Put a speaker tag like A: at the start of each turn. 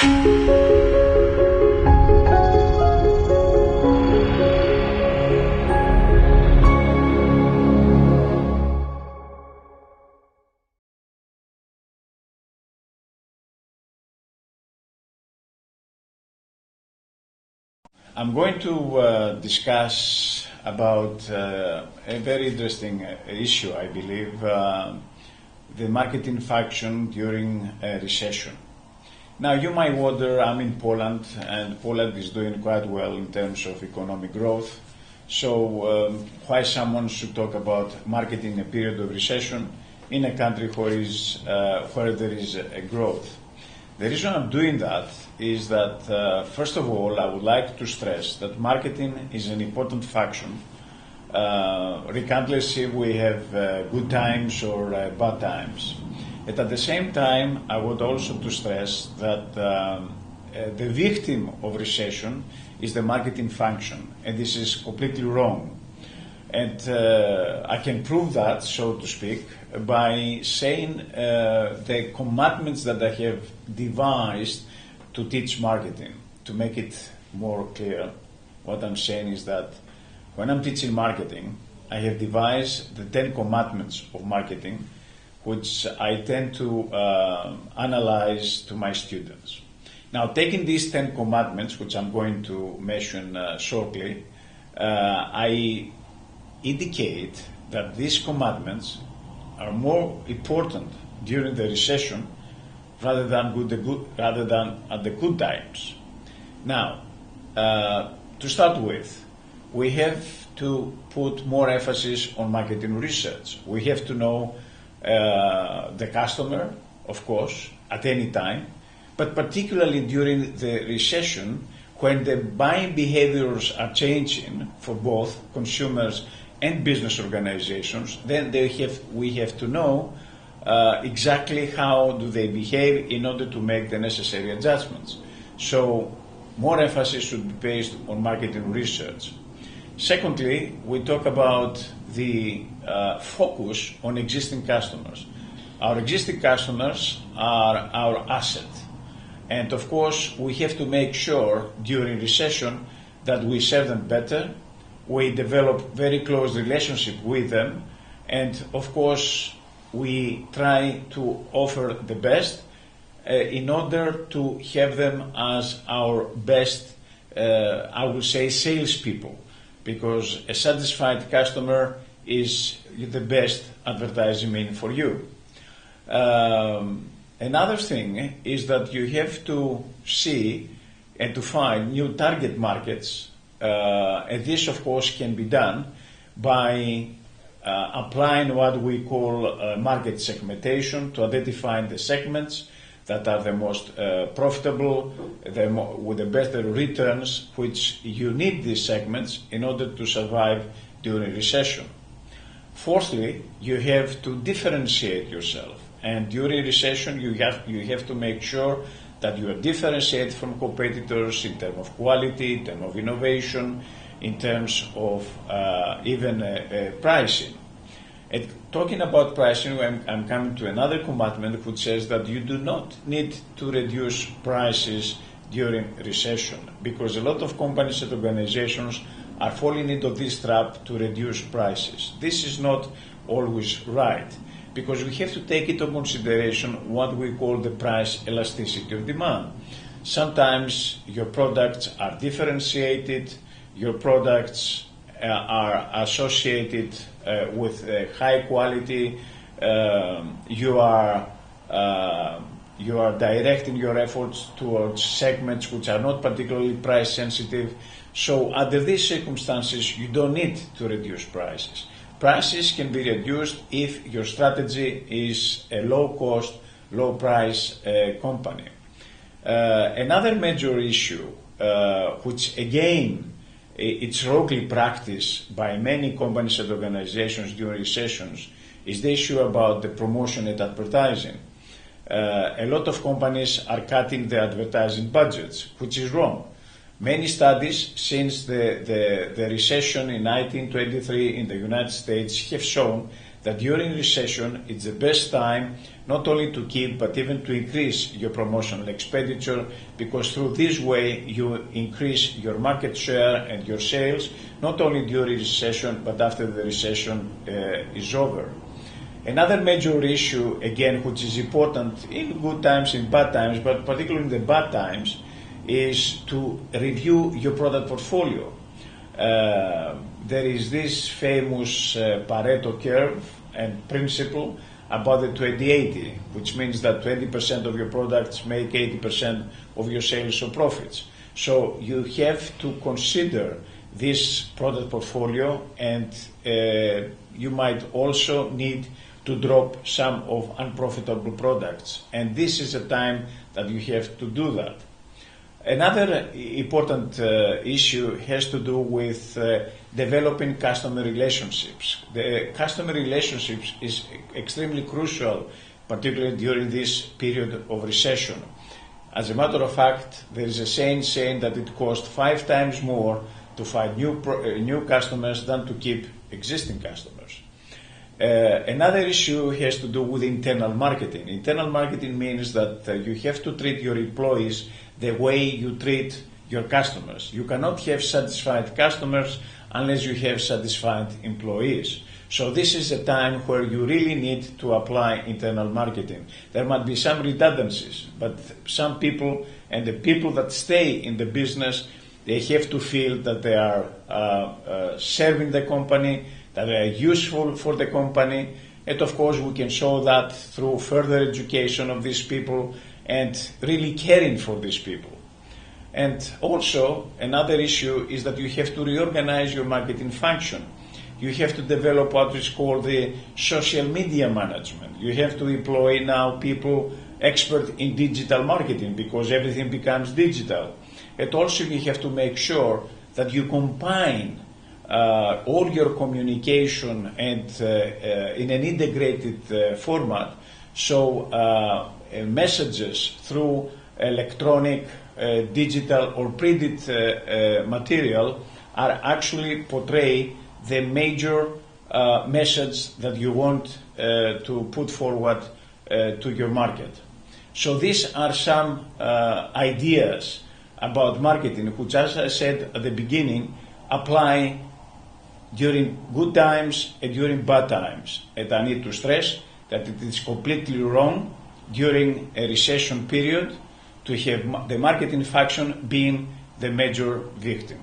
A: I'm going to discuss about a very interesting issue, I believe, the marketing function during a recession. Now, you might wonder, I'm in Poland, and Poland is doing quite well in terms of economic growth. So, why someone should talk about marketing in a period of recession in a country where there is a growth? The reason I'm doing that is that, first of all, I would like to stress that marketing is an important function, regardless if we have good times or bad times. And at the same time, I would also to stress that the victim of recession is the marketing function, and this is completely wrong. And I can prove that, so to speak, by saying the commandments that I have devised to teach marketing. To make it more clear, what I'm saying is that when I'm teaching marketing, I have devised the 10 commandments of marketing, which I tend to analyze to my students. Now, taking these 10 commandments, which I'm going to mention shortly, I indicate that these commandments are more important during the recession rather than at the good times. Now, to start with, we have to put more emphasis on marketing research. We have to know the customer, of course, at any time, but particularly during the recession, when the buying behaviors are changing for both consumers and business organizations, then we have to know exactly how do they behave in order to make the necessary adjustments. So more emphasis should be placed on marketing research. Secondly, we talk about the focus on existing customers. Our existing customers are our asset. And of course, we have to make sure during recession that we serve them better. We develop very close relationship with them, and of course we try to offer the best in order to have them as our best, I would say, salespeople, because a satisfied customer is the best advertising for you. Another thing is that you have to see and to find new target markets. And this, of course, can be done by applying what we call market segmentation to identify the segments that are the most profitable, with the better returns, which you need these segments in order to survive during recession. Fourthly, you have to differentiate yourself, and during recession you have to make sure that you are differentiated from competitors in terms of quality, in terms of innovation, in terms of even pricing. And talking about pricing, I'm coming to another commandment which says that you do not need to reduce prices during recession, because a lot of companies and organizations are falling into this trap to reduce prices. This is not always right, because we have to take into consideration what we call the price elasticity of demand. Sometimes your products are differentiated, your products are associated with high quality, you are directing your efforts towards segments which are not particularly price sensitive. So under these circumstances, you don't need to reduce prices. Prices can be reduced if your strategy is a low-cost, low-price company. Another major issue, which again it's wrongly practiced by many companies and organizations during recessions, is the issue about the promotion and advertising. A lot of companies are cutting their advertising budgets, which is wrong. Many studies since the recession in 1923 in the United States have shown that during recession it's the best time not only to keep but even to increase your promotional expenditure, because through this way you increase your market share and your sales, not only during recession but after the recession is over. Another major issue, again, which is important in good times, in bad times, but particularly in the bad times, is to review your product portfolio. There is this famous Pareto curve and principle about the 20-80, which means that 20% of your products make 80% of your sales or profits. So you have to consider this product portfolio, and you might also need to drop some of unprofitable products. And this is a time that you have to do that. Another important issue has to do with developing customer relationships. The customer relationships is extremely crucial, particularly during this period of recession. As a matter of fact, there is a saying that it costs 5 times more to find new customers than to keep existing customers. Another issue has to do with internal marketing. Internal marketing means that you have to treat your employees the way you treat your customers. You cannot have satisfied customers unless you have satisfied employees. So this is a time where you really need to apply internal marketing. There might be some redundancies, but some people, and the people that stay in the business, they have to feel that they are serving the company, that they are useful for the company, and of course we can show that through further education of these people and really caring for these people. And also another issue is that you have to reorganize your marketing function. You have to develop what is called the social media management. You have to employ now people expert in digital marketing, because everything becomes digital. And also you have to make sure that you combine all your communication and in an integrated format, so messages through electronic, digital or printed material are actually portray the major message that you want to put forward to your market. So these are some ideas about marketing, which, as I said at the beginning, apply during good times and during bad times. And I need to stress that it is completely wrong during a recession period to have the marketing function being the major victim.